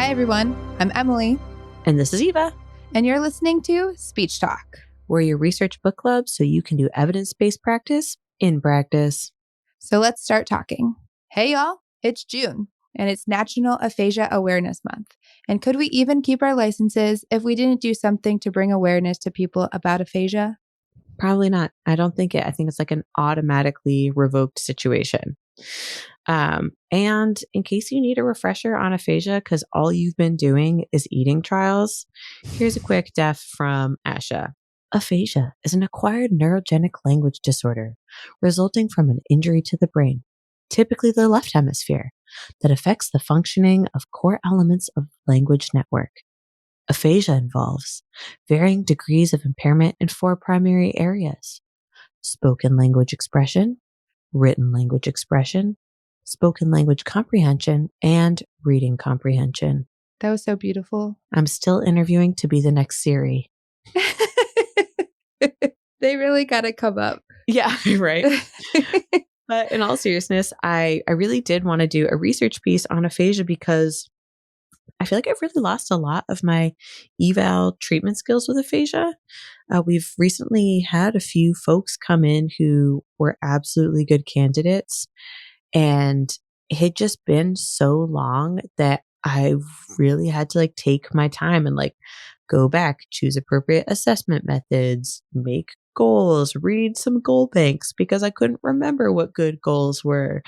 Hi, everyone. I'm Emily. And this is Eva. And you're listening to Speech Talk. We're your research book club so you can do evidence-based practice in practice. So let's start talking. Hey, y'all. It's June, and it's National Aphasia Awareness Month. And could we even keep our licenses if we didn't do something to bring awareness to people about aphasia? Probably not. I don't think it. I think it's like an automatically revoked situation. And in case you need a refresher on aphasia, because all you've been doing is eating trials, here's a quick def from ASHA. Aphasia is an acquired neurogenic language disorder resulting from an injury to the brain, typically the left hemisphere, that affects the functioning of core elements of language network. Aphasia involves varying degrees of impairment in 4 primary areas: spoken language expression, written language expression, spoken language comprehension, and reading comprehension. That was so beautiful. I'm still interviewing to be the next Siri. They really got to come up. Yeah, right. But in all seriousness, I really did want to do a research piece on aphasia because I feel like I've really lost a lot of my eval treatment skills with aphasia. We've recently had a few folks come in who were absolutely good candidates, and it had just been so long that I really had to take my time and go back, choose appropriate assessment methods, make goals, read some goal banks because I couldn't remember what good goals were.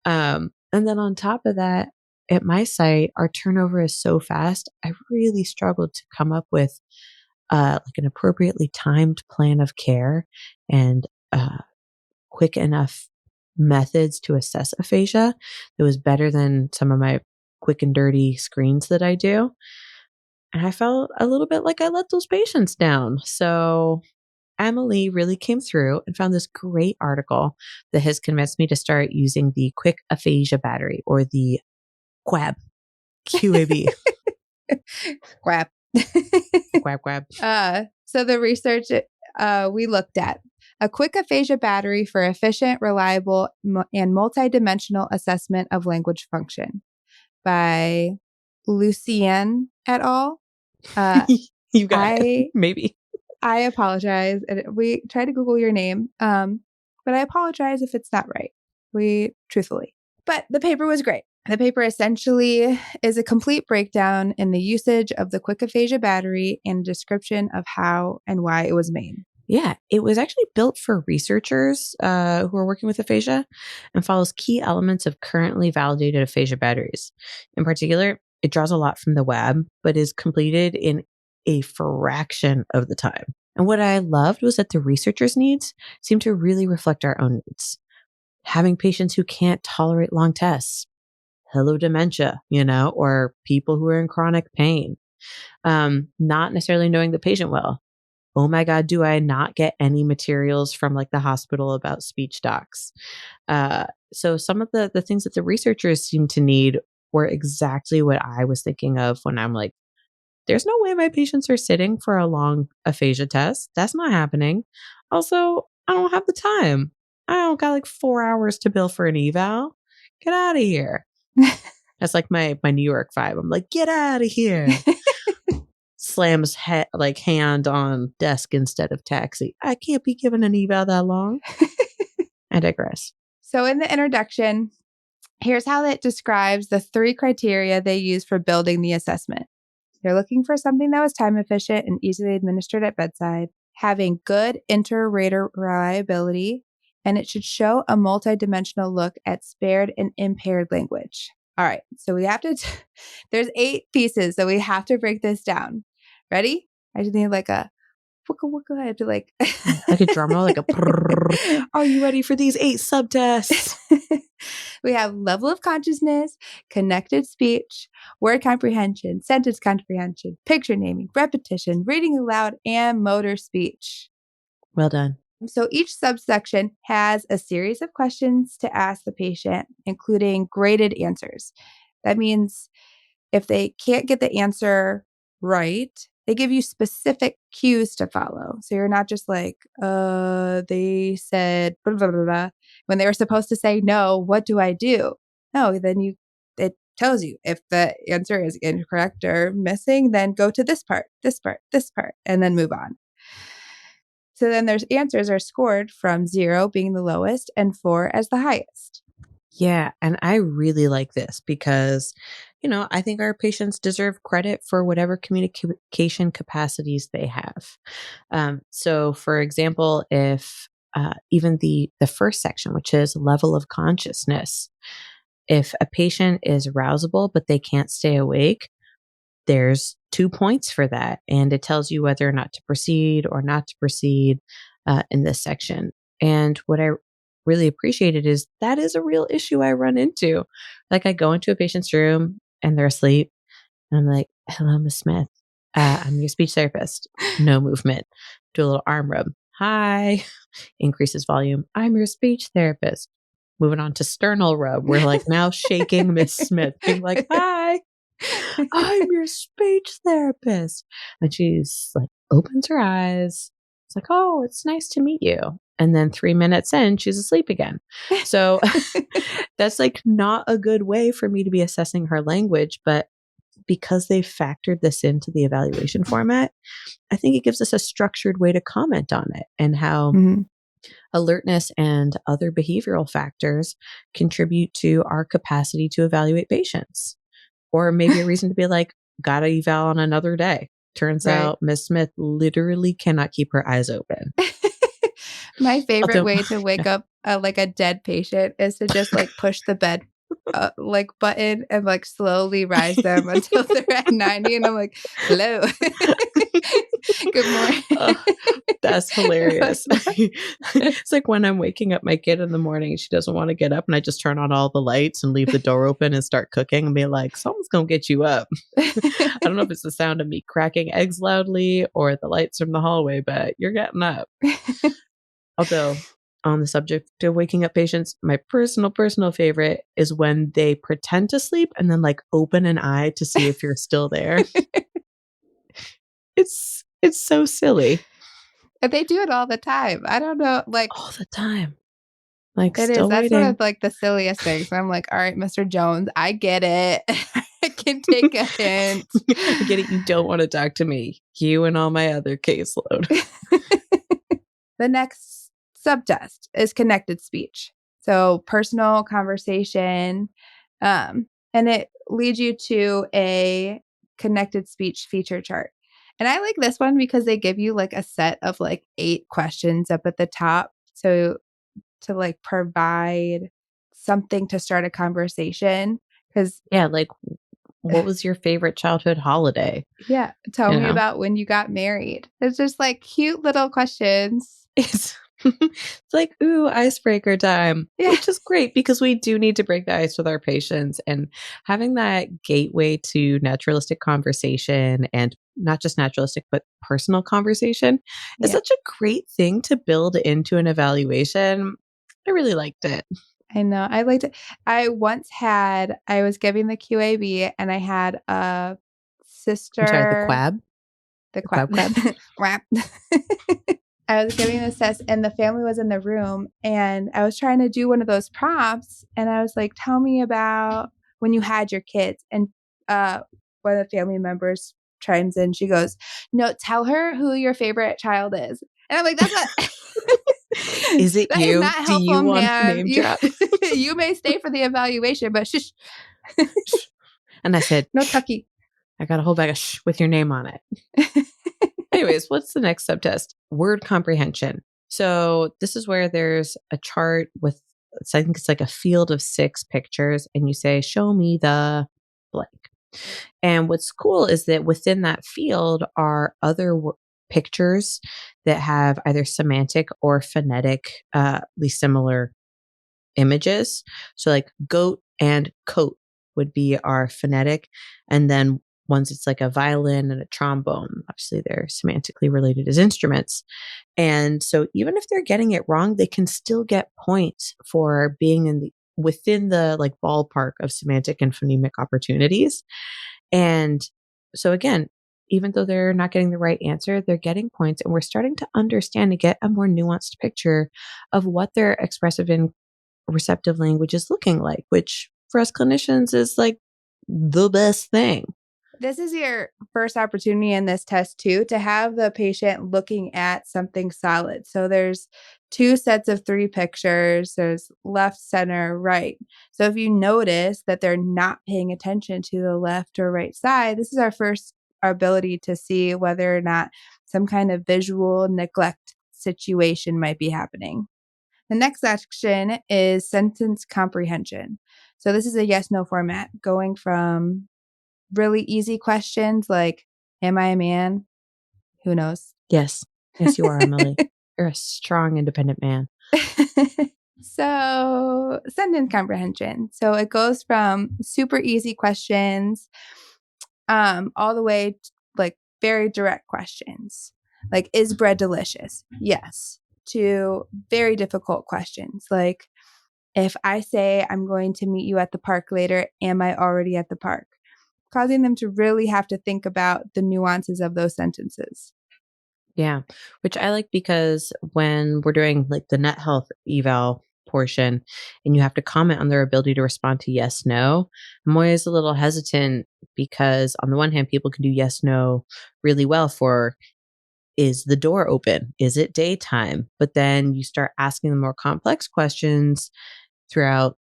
And then on top of that, at my site, our turnover is so fast. I really struggled to come up with an appropriately timed plan of care and quick enough methods to assess aphasia that was better than some of my quick and dirty screens that I do. And I felt a little bit like I let those patients down. So Emily really came through and found this great article that has convinced me to start using the Quick Aphasia Battery, or the QAB. QAB. Quap. Quab. So the research we looked at: a quick aphasia battery for efficient, reliable, and multidimensional assessment of language function, by Lucanie et al. You got it. Maybe. I apologize. We tried to Google your name, but I apologize if it's not right. Truthfully. But the paper was great. The paper essentially is a complete breakdown in the usage of the Quick Aphasia Battery and a description of how and why it was made. Yeah, it was actually built for researchers who are working with aphasia and follows key elements of currently validated aphasia batteries. In particular, it draws a lot from the web, but is completed in a fraction of the time. And what I loved was that the researchers' needs seem to really reflect our own needs. Having patients who can't tolerate long tests, hello dementia, or people who are in chronic pain, not necessarily knowing the patient well. Oh my God, do I not get any materials from the hospital about speech docs? So some of the things that the researchers seem to need were exactly what I was thinking of when I'm like, there's no way my patients are sitting for a long aphasia test. That's not happening. Also, I don't have the time. I don't got 4 hours to bill for an eval. Get out of here. That's my New York vibe. I'm like, get out of here. Slams hand on desk instead of taxi. I can't be given an eval that long. I digress. So in the introduction, here's how it describes the 3 criteria they use for building the assessment. They're looking for something that was time efficient and easily administered at bedside, having good inter-rater reliability, and it should show a multidimensional look at spared and impaired language. All right, so we have to, there's 8 pieces, so we have to break this down. Ready? I just need a wicka wicka. I have to a drum roll, a Are you ready for these 8 subtests? We have level of consciousness, connected speech, word comprehension, sentence comprehension, picture naming, repetition, reading aloud, and motor speech. Well done. So each subsection has a series of questions to ask the patient, including graded answers. That means if they can't get the answer right, they give you specific cues to follow. So you're not just they said blah, blah, blah, blah, when they were supposed to say no, what do I do? No, then it tells you if the answer is incorrect or missing, then go to this part, this part, this part, and then move on. So then there's answers are scored from 0 being the lowest and 4 as the highest. Yeah. And I really like this because, I think our patients deserve credit for whatever communication capacities they have. So, for example, if even the first section, which is level of consciousness, if a patient is arousable but they can't stay awake, there's 2 points for that, and it tells you whether or not to proceed or not to proceed in this section. And what I really appreciated is that is a real issue I run into. Like I go into a patient's room and they're asleep, and I'm like, "Hello, Miss Smith. I'm your speech therapist. No movement. Do a little arm rub. Hi." Increases volume. "I'm your speech therapist." Moving on to sternal rub. We're like now shaking Miss Smith, being like, "Hi. I'm your speech therapist." And she's like, opens her eyes. It's like, "Oh, it's nice to meet you." And then 3 minutes in, she's asleep again. So that's like not a good way for me to be assessing her language. But because they've factored this into the evaluation format, I think it gives us a structured way to comment on it and how alertness and other behavioral factors contribute to our capacity to evaluate patients. Or maybe a reason to be like, gotta eval on another day. Turns out Miss Smith literally cannot keep her eyes open. My favorite way to wake up like a dead patient is to just like push the bed like button and like slowly rise them until they're at 90. And I'm like, "Hello." Good morning. That's hilarious. It's like when I'm waking up my kid in the morning, she doesn't want to get up, and I just turn on all the lights and leave the door open and start cooking and be like, "Someone's going to get you up." I don't know if it's the sound of me cracking eggs loudly or the lights from the hallway, but you're getting up. Although, on the subject of waking up patients, my personal favorite is when they pretend to sleep and then like open an eye to see if you're still there. It's so silly. And they do it all the time. I don't know, like All the time. Like, it still is. That's one waiting. of like the silliest things. I'm like, "All right, Mr. Jones, I get it. I can take a hint." I get it. You don't want to talk to me. You and all my other caseload. The next subtest is connected speech. So personal conversation, and it leads you to a connected speech feature chart. And I like this one because they give you like a set of like 8 questions up at the top. So to like provide something to start a conversation. Because Yeah, like, what was your favorite childhood holiday? yeah, tell You me know? about when you got married. It's just like cute little questions. It's it's like, ooh, icebreaker time, Yeah. which is great because we do need to break the ice with our patients. And having that gateway to naturalistic conversation, and not just naturalistic, but personal conversation, is Yeah. such a great thing to build into an evaluation. I really liked it. I know. I liked it. I was giving the QAB and I had a I'm sorry, the sister, quab? the The quab quab? quack. I was giving this test and the family was in the room and I was trying to do one of those prompts and I was like, "Tell me about when you had your kids." And one of the family members chimes in. She goes, "No, tell her who your favorite child is." And I'm like, "That's not Is it that is you? not Do you helpful, want to ma'am. name You drop? you may stay for the evaluation, but shush." And I said, No shh, tucky. I got a whole bag of shh with your name on it. Anyways, what's the next subtest? Word comprehension. So this is where there's a chart with, I think it's like a field of 6 pictures, and you say, "Show me the blank." And what's cool is that within that field are other pictures that have either semantic or phonetically similar images. So like goat and coat would be our phonetic. And then ones it's like a violin and a trombone. Obviously, they're semantically related as instruments. And so even if they're getting it wrong, they can still get points for being within the like ballpark of semantic and phonemic opportunities. And so again, even though they're not getting the right answer, they're getting points, and we're starting to understand and get a more nuanced picture of what their expressive and receptive language is looking like, which for us clinicians is like the best thing. This is your first opportunity in this test too, to have the patient looking at something solid. So there's 2 sets of 3 pictures. There's left, center, right. So if you notice that they're not paying attention to the left or right side, this is our ability to see whether or not some kind of visual neglect situation might be happening. The next section is sentence comprehension. So this is a yes/no format, going from really easy questions like, am I a man? Who knows? Yes. Yes, you are, Emily. You're a strong, independent man. So, sentence comprehension. So it goes from super easy questions all the way to like very direct questions. Like, is bread delicious? Yes. To very difficult questions like, if I say I'm going to meet you at the park later, am I already at the park? Causing them to really have to think about the nuances of those sentences. Yeah, which I like because when we're doing like the net health eval portion and you have to comment on their ability to respond to yes, no, I'm always a little hesitant because on the one hand, people can do yes, no really well for is the door open? Is it daytime? But then you start asking them more complex questions throughout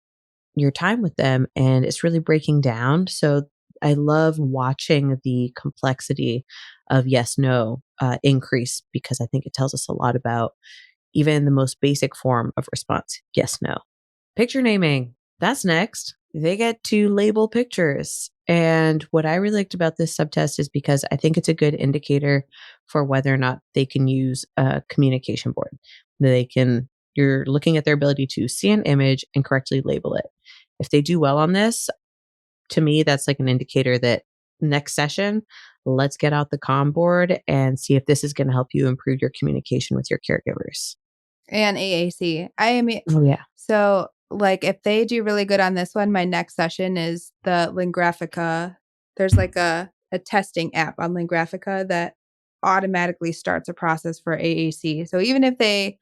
your time with them and it's really breaking down. So I love watching the complexity of yes, no increase because I think it tells us a lot about even the most basic form of response. Yes, no. Picture naming. That's next. They get to label pictures. And what I really liked about this subtest is because I think it's a good indicator for whether or not they can use a communication board. You're looking at their ability to see an image and correctly label it. If they do well on this, to me, that's like an indicator that next session, let's get out the comm board and see if this is going to help you improve your communication with your caregivers. And AAC. Oh, yeah. So, like, if they do really good on this one, my next session is the Lingraphica. There's like a testing app on Lingraphica that automatically starts a process for AAC. So even if they,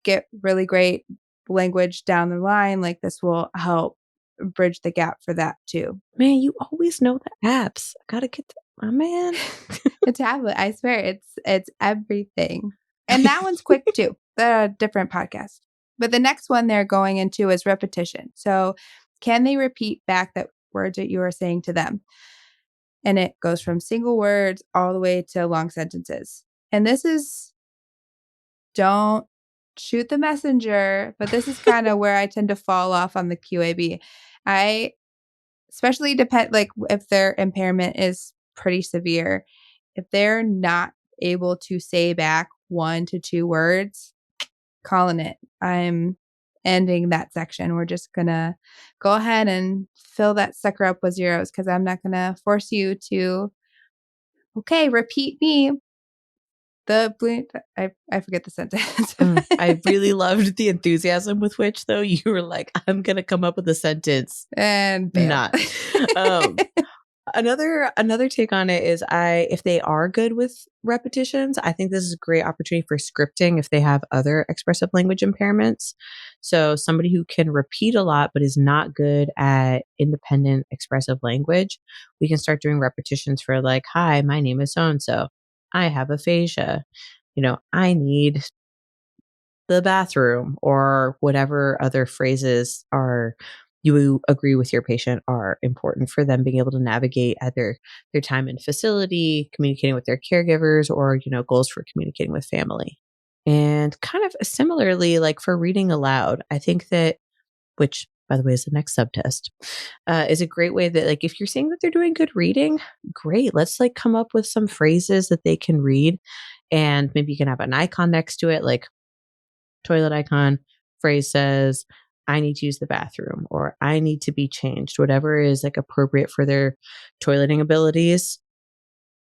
get really great language down the line, like this will help bridge the gap for that too. Man, you always know the apps. I gotta get my man. The tablet, I swear, it's everything. And that one's quick too. The different podcast. But the next one they're going into is repetition. So can they repeat back that words that you are saying to them? And it goes from single words all the way to long sentences. And this is don't shoot the messenger, but this is kind of where I tend to fall off on the QAB. I especially depend like if their impairment is pretty severe, if they're not able to say back 1 to 2 words, calling it. I'm ending that section. We're just gonna go ahead and fill that sucker up with zeros because I'm not gonna force you to repeat me. I forget the sentence. I really loved the enthusiasm with which, though, you were like, I'm going to come up with a sentence. And bail. Not. Another take on it is if they are good with repetitions, I think this is a great opportunity for scripting if they have other expressive language impairments. So somebody who can repeat a lot but is not good at independent expressive language, we can start doing repetitions for like, hi, my name is so-and-so. I have aphasia. I need the bathroom or whatever other phrases you agree with your patient are important for them being able to navigate either their time in facility, communicating with their caregivers, or, goals for communicating with family. And kind of similarly, like for reading aloud, I think that, which by the way is the next subtest, is a great way that like, if you're seeing that they're doing good reading, great. Let's like come up with some phrases that they can read and maybe you can have an icon next to it, like toilet icon, phrase says, I need to use the bathroom or I need to be changed, whatever is like appropriate for their toileting abilities.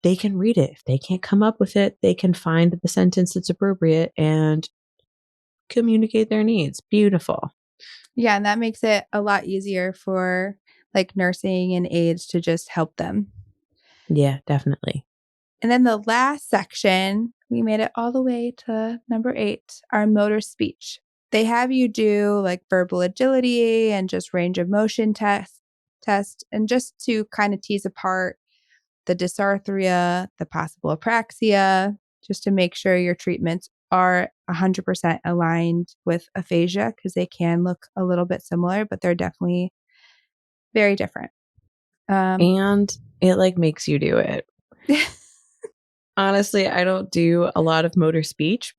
They can read it. If they can't come up with it, they can find the sentence that's appropriate and communicate their needs. Beautiful. Yeah, and that makes it a lot easier for like nursing and aides to just help them. Yeah, definitely. And then the last section, we made it all the way to number 8, our motor speech. They have you do like verbal agility and just range of motion tests. test, and just to kind of tease apart the dysarthria, the possible apraxia, just to make sure your treatments are 100% aligned with aphasia, because they can look a little bit similar, but they're definitely very different. And it like makes you do it. Honestly, I don't do a lot of motor speech.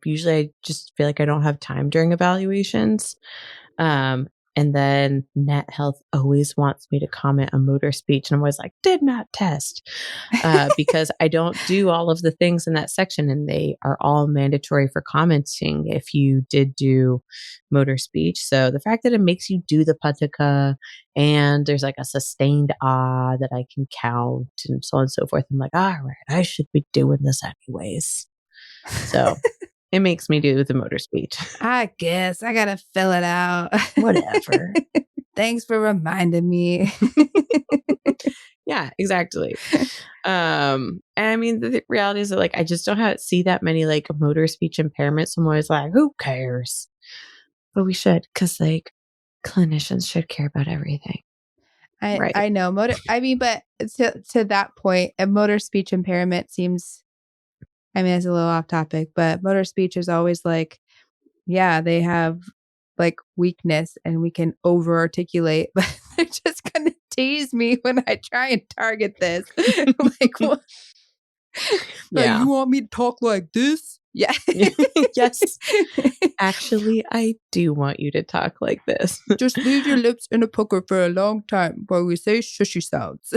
Usually I just feel like I don't have time during evaluations. And then Net Health always wants me to comment on motor speech. And I'm always like, did not test. Because I don't do all of the things in that section, and they are all mandatory for commenting if you did do motor speech. So the fact that it makes you do the patika and there's like a sustained ah that I can count and so on and so forth, I'm like, all right, I should be doing this anyways. So it makes me do the motor speech. I guess I got to fill it out. Whatever. Thanks for reminding me. Yeah, exactly. And I mean, the reality is that like, I just don't see that many like motor speech impairments. I'm always like, who cares? But we should, because like clinicians should care about everything. Right. I know but to that point, a motor speech impairment seems, I mean, it's a little off topic, but motor speech is always like, yeah, they have like weakness and we can over articulate, but they're just going to tease me when I try and target this. Like, what? Yeah. You want me to talk like this? Yeah. Yes. Actually, I do want you to talk like this. Just leave your lips in a pucker for a long time while we say shushy sounds.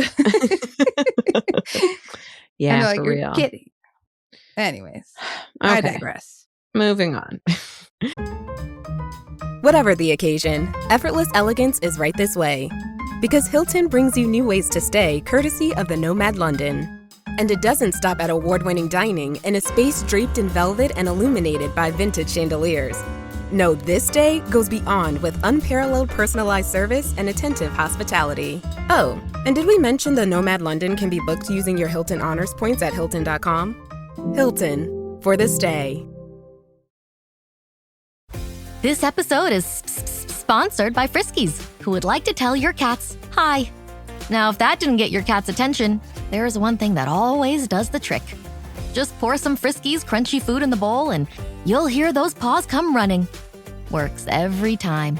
Yeah, and like, for you're real. kidding. Anyways, okay. I digress. Moving on. Whatever the occasion, effortless elegance is right this way. Because Hilton brings you new ways to stay courtesy of the Nomad London. And it doesn't stop at award-winning dining in a space draped in velvet and illuminated by vintage chandeliers. No, this day goes beyond with unparalleled personalized service and attentive hospitality. Oh, and did we mention the Nomad London can be booked using your Hilton Honors points at Hilton.com? Hilton, for the stay. This episode is sponsored by Friskies, who would like to tell your cats hi. Now, if that didn't get your cat's attention, there is one thing that always does the trick. Just pour some Friskies crunchy food in the bowl and you'll hear those paws come running. Works every time.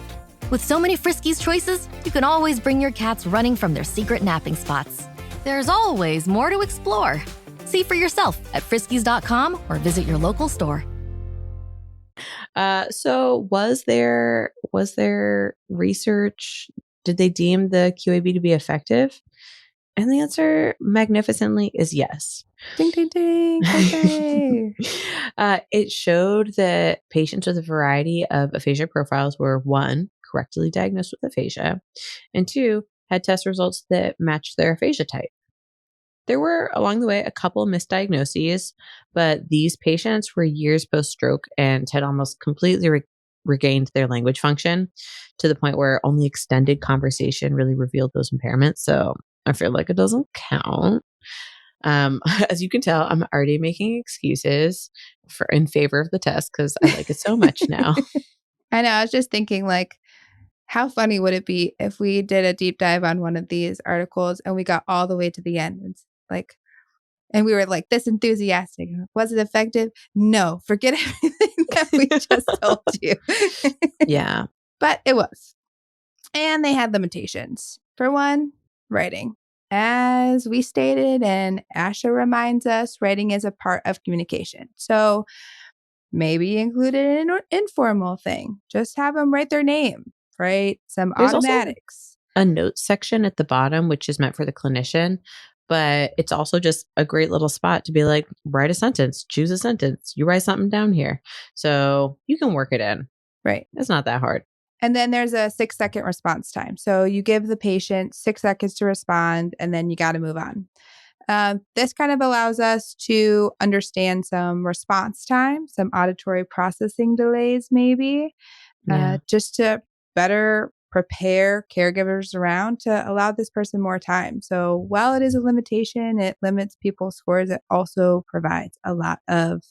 With so many Friskies choices, you can always bring your cats running from their secret napping spots. There's always more to explore. See for yourself at friskies.com or visit your local store. So was there research? Did they deem the QAB to be effective? And the answer, magnificently, is yes. Ding, ding, ding. Okay. It showed that patients with a variety of aphasia profiles were, 1, correctly diagnosed with aphasia, and 2, had test results that matched their aphasia type. There were, along the way, a couple misdiagnoses, but these patients were years post-stroke and had almost completely regained their language function to the point where only extended conversation really revealed those impairments. So I feel like it doesn't count. As you can tell, I'm already making excuses in favor of the test because I like it so much now. I know. I was just thinking, like, how funny would it be if we did a deep dive on one of these articles and we got all the way to the end? It's like, and we were like this enthusiastic. Was it effective? No. Forget everything that we just told you. Yeah. But it was. And they had limitations. For one, writing. As we stated, and Asha reminds us, writing is a part of communication. So maybe include it in an informal thing. Just have them write their name, right? Some There's automatics. Also a notes section at the bottom, which is meant for the clinician, but it's also just a great little spot to be like, write a sentence, choose a sentence. You write something down here. So you can work it in. Right. It's not that hard. And then there's a 6-second response time. So you give the patient 6 seconds to respond, and then you got to move on. This kind of allows us to understand some response time, some auditory processing delays, maybe, just to better prepare caregivers around to allow this person more time. So while it is a limitation, it limits people's scores. It also provides a lot of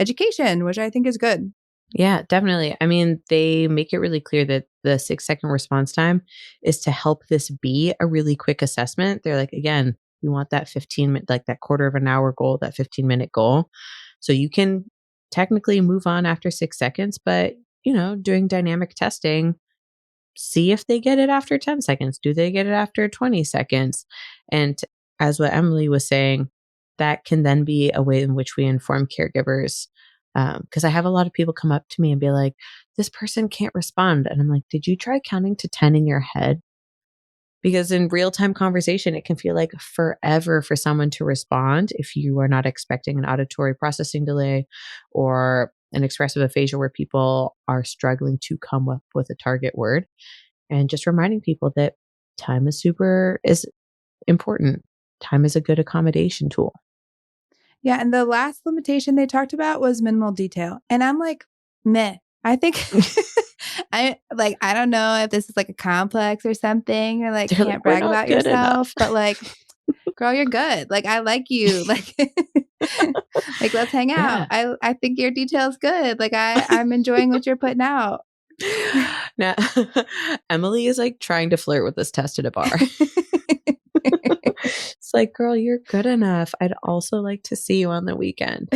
education, which I think is good. Yeah, definitely. I mean, they make it really clear that the 6-second response time is to help this be a really quick assessment. They're like, again, you want that 15-minute, like that quarter of an hour goal, that 15-minute goal. So you can technically move on after 6 seconds, but, doing dynamic testing, see if they get it after 10 seconds. Do they get it after 20 seconds? And as what Emily was saying, that can then be a way in which we inform caregivers. Because I have a lot of people come up to me and be like, this person can't respond. And I'm like, did you try counting to 10 in your head? Because in real time conversation, it can feel like forever for someone to respond if you are not expecting an auditory processing delay or an expressive aphasia where people are struggling to come up with a target word. And just reminding people that time is important. Time is a good accommodation tool. Yeah, and the last limitation they talked about was minimal detail. And I'm like, meh. I think I don't know if this is like a complex or something, or like They're like, can't we're brag not about good yourself, enough. but like, girl, you're good. Like, I like you. Like, like let's hang out. Yeah. I think your detail's good. Like I'm enjoying what you're putting out. Now, Emily is like trying to flirt with this test at a bar. It's like, girl, you're good enough. I'd also like to see you on the weekend.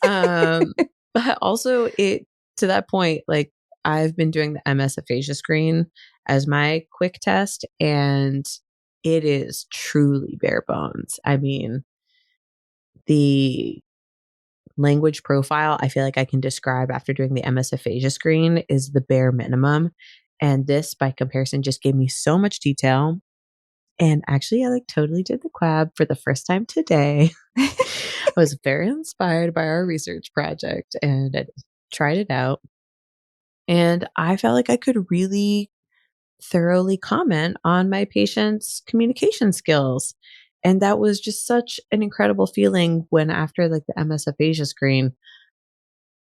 But also to that point, like I've been doing the MS aphasia screen as my quick test, and it is truly bare bones. I mean, the language profile I feel like I can describe after doing the MS aphasia screen is the bare minimum. And this, by comparison, just gave me so much detail. And actually, I like totally did the QAB for the first time today. I was very inspired by our research project and I tried it out. And I felt like I could really thoroughly comment on my patient's communication skills. And that was just such an incredible feeling when after like the MS aphasia screen,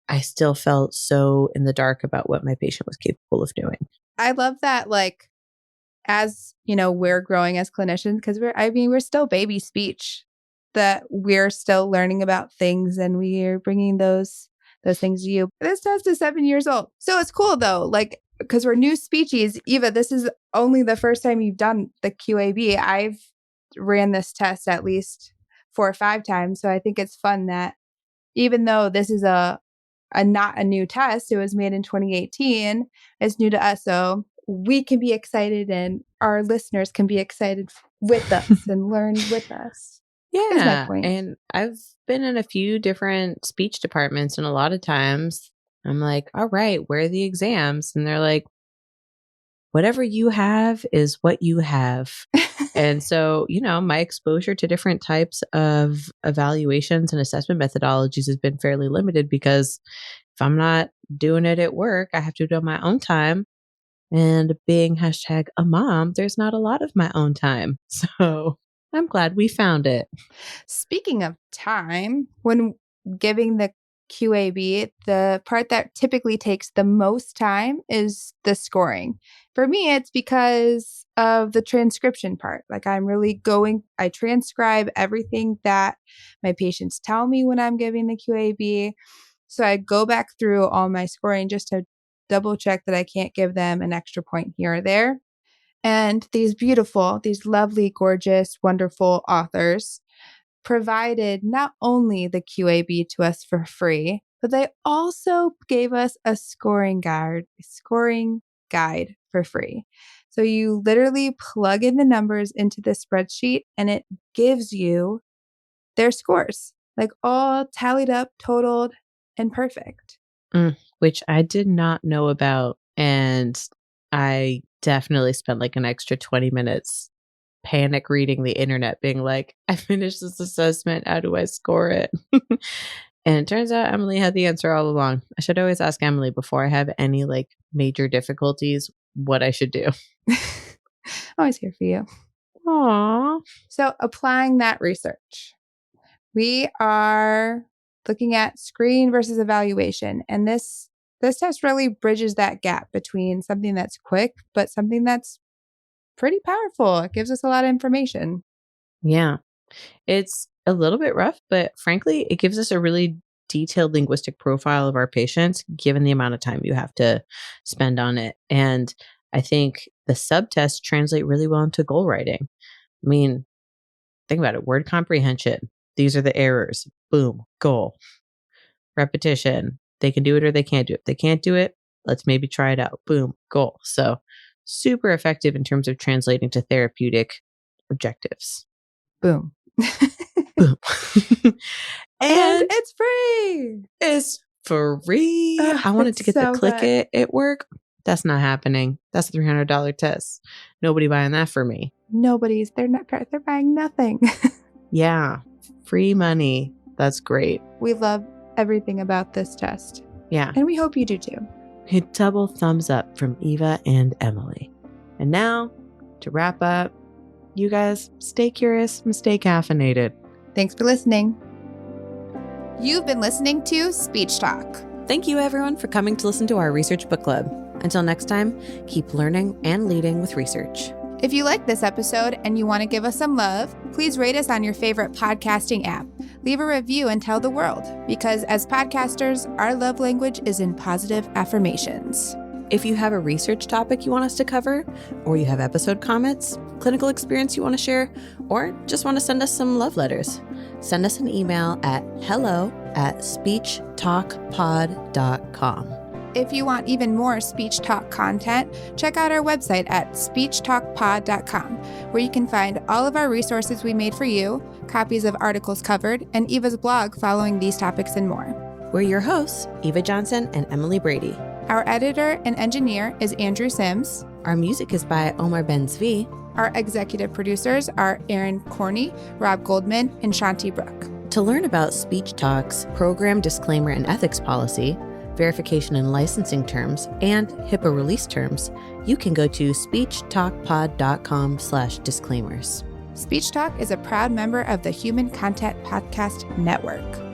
I still felt so in the dark about what my patient was capable of doing. I love that, like, as you know, we're growing as clinicians because we're still baby speech, that we're still learning about things and we are bringing those things to you. This test is 7 years old. So it's cool though, like, because we're new species. Eva, this is only the first time you've done the QAB. I've ran this test at least 4 or 5 times. So I think it's fun that even though this is a not a new test, it was made in 2018, it's new to us. So we can be excited and our listeners can be excited with us and learn with us. Is my Yeah. point. And I've been in a few different speech departments, and a lot of times I'm like, all right, where are the exams? And they're like, whatever you have is what you have. And so, my exposure to different types of evaluations and assessment methodologies has been fairly limited because if I'm not doing it at work, I have to do it on my own time. And being hashtag a mom, there's not a lot of my own time. So I'm glad we found it. Speaking of time, when giving the QAB, the part that typically takes the most time is the scoring. For me, it's because of the transcription part. Like I transcribe everything that my patients tell me when I'm giving the QAB. So I go back through all my scoring just to double check that I can't give them an extra point here or there. And these lovely, gorgeous, wonderful authors provided not only the QAB to us for free, but they also gave us a scoring guide for free. So you literally plug in the numbers into the spreadsheet and it gives you their scores, like all tallied up, totaled, and perfect. Which I did not know about. And I definitely spent like an extra 20 minutes panic reading the internet, being like, I finished this assessment. How do I score it? And it turns out Emily had the answer all along. I should always ask Emily before I have any like major difficulties what I should do. Always here for you. Aww. So applying that research, we are looking at screen versus evaluation. And this test really bridges that gap between something that's quick, but something that's pretty powerful. It gives us a lot of information. Yeah. It's a little bit rough, but frankly, it gives us a really detailed linguistic profile of our patients, given the amount of time you have to spend on it. And I think the subtests translate really well into goal writing. I mean, think about it. Word comprehension. These are the errors. Boom. Goal. Repetition. They can do it or they can't do it. If they can't do it, let's maybe try it out. Boom. Goal. So super effective in terms of translating to therapeutic objectives. Boom. Boom. And it's free. It's free. I wanted to get so the click good. it at work. That's not happening. That's a $300 test. Nobody buying that for me. Nobody's. They're buying nothing. Yeah. Free money. That's great. We love everything about this test. Yeah. And we hope you do too. A double thumbs up from Eva and Emily. And now, to wrap up, you guys stay curious and stay caffeinated. Thanks for listening. You've been listening to Speech Talk. Thank you, everyone, for coming to listen to our research book club. Until next time, keep learning and leading with research. If you like this episode and you want to give us some love, please rate us on your favorite podcasting app. Leave a review and tell the world, because as podcasters, our love language is in positive affirmations. If you have a research topic you want us to cover, or you have episode comments, clinical experience you want to share, or just want to send us some love letters, send us an email at hello@speechtalkpod.com. If you want even more Speech Talk content, check out our website at speechtalkpod.com, where you can find all of our resources we made for you, copies of articles covered, and Eva's blog following these topics and more. We're your hosts, Eva Johnson and Emily Brady. Our editor and engineer is Andrew Sims. Our music is by Omar Ben-Zvi. Our executive producers are Aaron Corney, Rob Goldman, and Shanti Brook. To learn about Speech Talk's program disclaimer and ethics policy, verification and licensing terms, and HIPAA release terms, you can go to speechtalkpod.com/disclaimers. Speech Talk is a proud member of the Human Content Podcast Network.